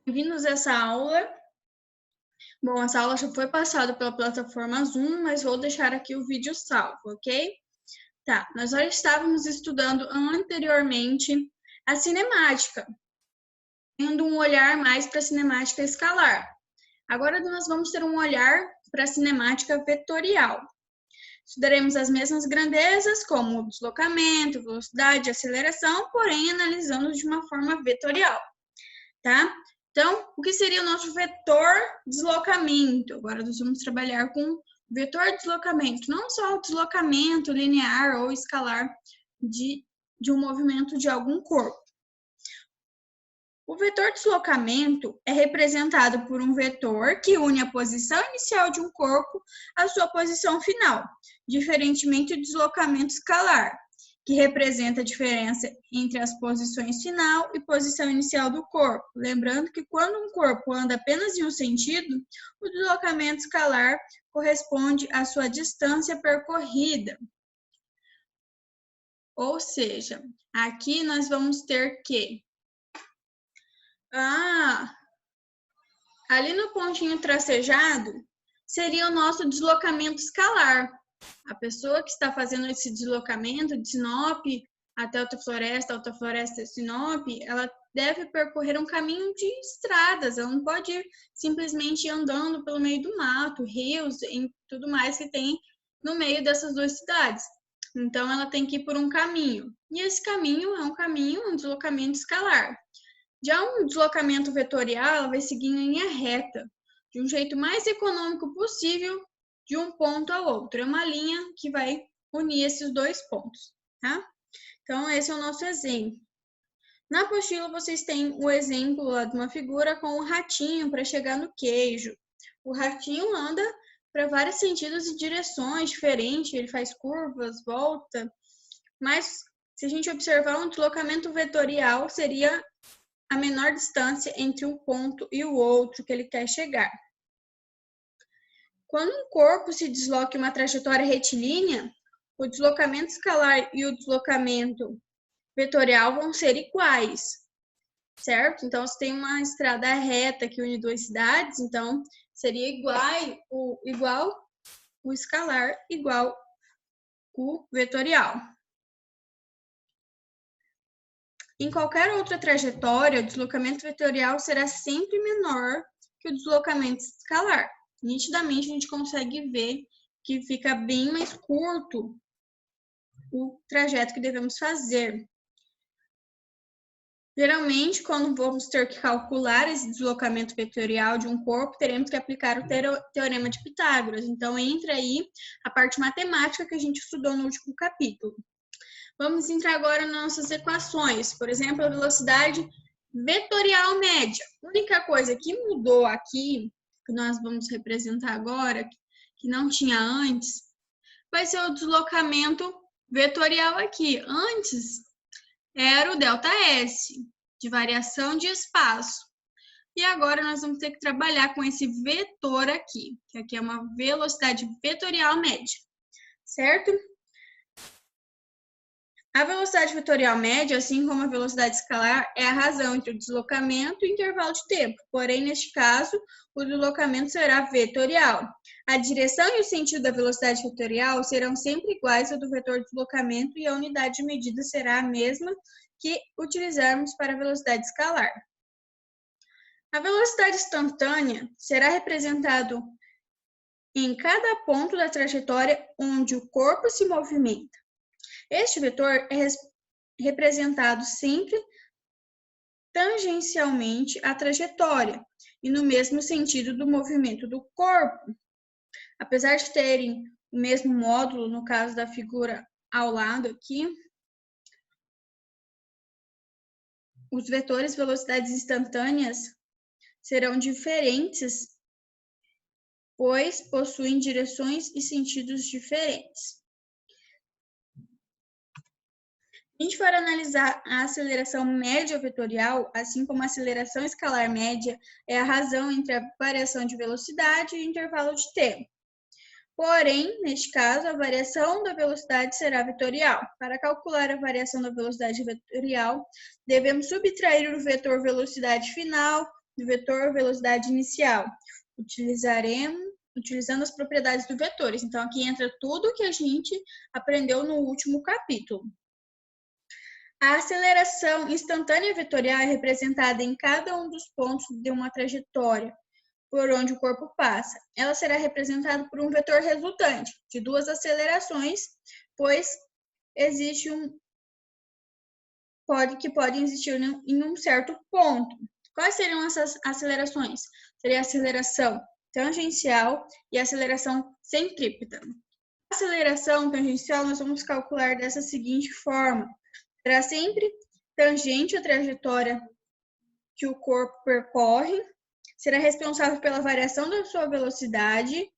Bem-vindos a essa aula. Bom, essa aula já foi passada pela plataforma Zoom, mas vou deixar aqui o vídeo salvo, ok? Tá, nós já estávamos estudando anteriormente a cinemática, tendo um olhar mais para a cinemática escalar. Agora nós vamos ter um olhar para a cinemática vetorial. Estudaremos as mesmas grandezas, como deslocamento, velocidade, aceleração, porém analisando de uma forma vetorial, tá? Então, o que seria o nosso vetor deslocamento? Agora nós vamos trabalhar com vetor deslocamento, não só o deslocamento linear ou escalar de um movimento de algum corpo. O vetor deslocamento é representado por um vetor que une a posição inicial de um corpo à sua posição final, diferentemente do deslocamento escalar, que representa a diferença entre as posições final e posição inicial do corpo. Lembrando que quando um corpo anda apenas em um sentido, o deslocamento escalar corresponde à sua distância percorrida. Ou seja, aqui nós vamos ter que ali no pontinho tracejado seria o nosso deslocamento escalar. A pessoa que está fazendo esse deslocamento de Sinop até Alta Floresta, Sinop, ela deve percorrer um caminho de estradas, ela não pode ir simplesmente andando pelo meio do mato, rios e tudo mais que tem no meio dessas duas cidades. Então, ela tem que ir por um caminho. E esse caminho é um deslocamento escalar. Já um deslocamento vetorial, ela vai seguir em linha reta, de um jeito mais econômico possível, de um ponto ao outro. É uma linha que vai unir esses dois pontos, tá? Então, esse é o nosso exemplo. Na apostila, vocês têm o exemplo lá de uma figura com um ratinho para chegar no queijo. O ratinho anda para vários sentidos e direções diferentes, ele faz curvas, volta, mas se a gente observar um deslocamento vetorial, seria a menor distância entre um ponto e o outro que ele quer chegar. Quando um corpo se desloca em uma trajetória retilínea, o deslocamento escalar e o deslocamento vetorial vão ser iguais, certo? Então, se tem uma estrada reta que une duas cidades, então seria igual o escalar igual o vetorial. Em qualquer outra trajetória, o deslocamento vetorial será sempre menor que o deslocamento escalar. Nitidamente, a gente consegue ver que fica bem mais curto o trajeto que devemos fazer. Geralmente, quando vamos ter que calcular esse deslocamento vetorial de um corpo, teremos que aplicar o teorema de Pitágoras. Então, entra aí a parte matemática que a gente estudou no último capítulo. Vamos entrar agora nas nossas equações. Por exemplo, a velocidade vetorial média. A única coisa que mudou aqui, que nós vamos representar agora, que não tinha antes, vai ser o deslocamento vetorial aqui. Antes era o ΔS, de variação de espaço. E agora nós vamos ter que trabalhar com esse vetor aqui, que aqui é uma velocidade vetorial média, certo? A velocidade vetorial média, assim como a velocidade escalar, é a razão entre o deslocamento e o intervalo de tempo. Porém, neste caso, o deslocamento será vetorial. A direção e o sentido da velocidade vetorial serão sempre iguais ao do vetor de deslocamento e a unidade de medida será a mesma que utilizarmos para a velocidade escalar. A velocidade instantânea será representada em cada ponto da trajetória onde o corpo se movimenta. Este vetor é representado sempre tangencialmente à trajetória e no mesmo sentido do movimento do corpo. Apesar de terem o mesmo módulo, no caso da figura ao lado aqui, os vetores velocidades instantâneas serão diferentes, pois possuem direções e sentidos diferentes. Se a gente for analisar a aceleração média vetorial, assim como a aceleração escalar média, é a razão entre a variação de velocidade e o intervalo de tempo. Porém, neste caso, a variação da velocidade será vetorial. Para calcular a variação da velocidade vetorial, devemos subtrair o vetor velocidade final do vetor velocidade inicial, utilizando as propriedades dos vetores. Então, aqui entra tudo que a gente aprendeu no último capítulo. A aceleração instantânea vetorial é representada em cada um dos pontos de uma trajetória por onde o corpo passa. Ela será representada por um vetor resultante de duas acelerações, pois existe podem existir em um certo ponto. Quais seriam essas acelerações? Seria a aceleração tangencial e a aceleração centrípeta. A aceleração tangencial nós vamos calcular dessa seguinte forma: será sempre tangente à trajetória que o corpo percorre, será responsável pela variação da sua velocidade.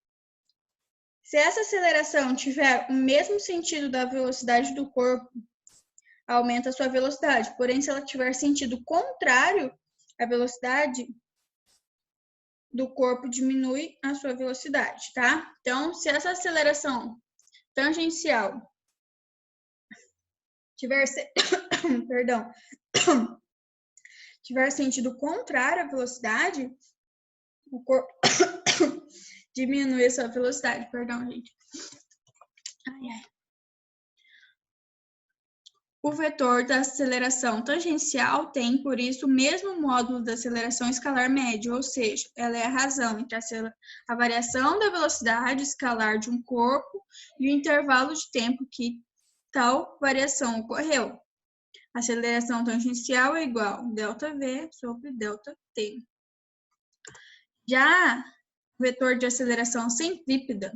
Se essa aceleração tiver o mesmo sentido da velocidade do corpo, aumenta a sua velocidade. Porém, se ela tiver sentido contrário à velocidade do corpo, diminui a sua velocidade, tá? Então, se essa aceleração tangencial tiver tiver sentido contrário à velocidade, o corpo diminui a sua velocidade. Perdão, gente. O vetor da aceleração tangencial tem, por isso, o mesmo módulo da aceleração escalar média, ou seja, ela é a razão entre a variação da velocidade escalar de um corpo e o intervalo de tempo que tal variação ocorreu. A aceleração tangencial é igual a ΔV sobre ΔT. Já o vetor de aceleração centrípeta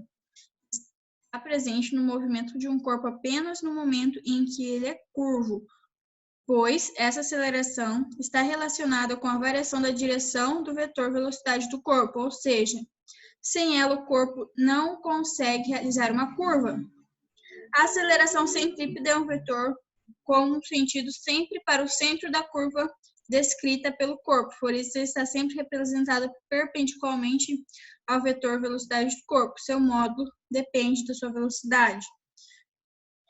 está presente no movimento de um corpo apenas no momento em que ele é curvo, pois essa aceleração está relacionada com a variação da direção do vetor velocidade do corpo, ou seja, sem ela o corpo não consegue realizar uma curva. A aceleração centrípeta é um vetor com um sentido sempre para o centro da curva descrita pelo corpo, por isso está sempre representada perpendicularmente ao vetor velocidade do corpo. Seu módulo depende da sua velocidade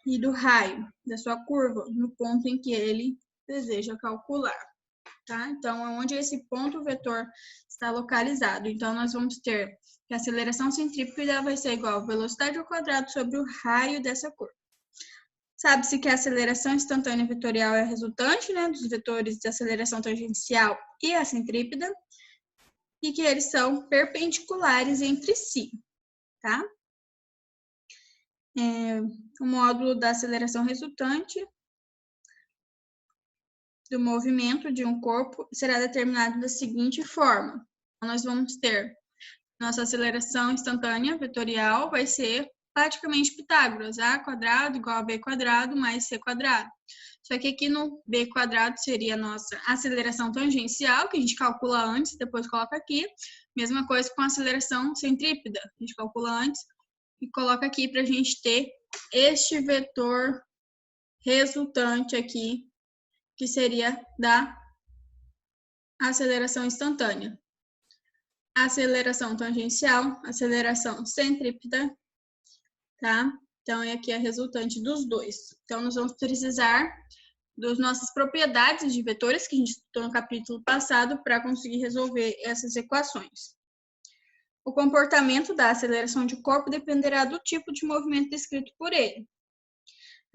e do raio da sua curva no ponto em que ele deseja calcular, tá? Então, onde esse ponto vetor está localizado. Então, nós vamos ter que a aceleração centrípeta vai ser igual a velocidade ao quadrado sobre o raio dessa curva. Sabe-se que a aceleração instantânea vetorial é a resultante, né, dos vetores de aceleração tangencial e a centrípeta, e que eles são perpendiculares entre si, tá? O módulo da aceleração resultante do movimento de um corpo será determinado da seguinte forma. Então, nós vamos ter nossa aceleração instantânea vetorial vai ser praticamente Pitágoras, A quadrado igual a B quadrado mais C quadrado. Só que aqui no B quadrado seria a nossa aceleração tangencial, que a gente calcula antes, depois coloca aqui. Mesma coisa com a aceleração centrípeta, a gente calcula antes e coloca aqui para a gente ter este vetor resultante aqui, que seria da aceleração instantânea. Aceleração tangencial, aceleração centrípeta, tá? Então, aqui é a resultante dos dois. Então, nós vamos precisar das nossas propriedades de vetores, que a gente estudou no capítulo passado, para conseguir resolver essas equações. O comportamento da aceleração de corpo dependerá do tipo de movimento descrito por ele.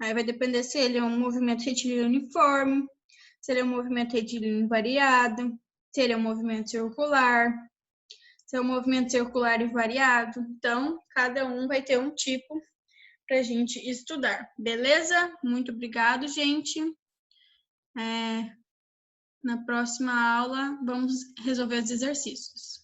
Aí vai depender se ele é um movimento retilíneo uniforme, se ele é um movimento retilíneo variado, se ele é um movimento circular, se é um movimento circular e variado. Então, cada um vai ter um tipo para a gente estudar. Beleza? Muito obrigado, gente. Na próxima aula, vamos resolver os exercícios.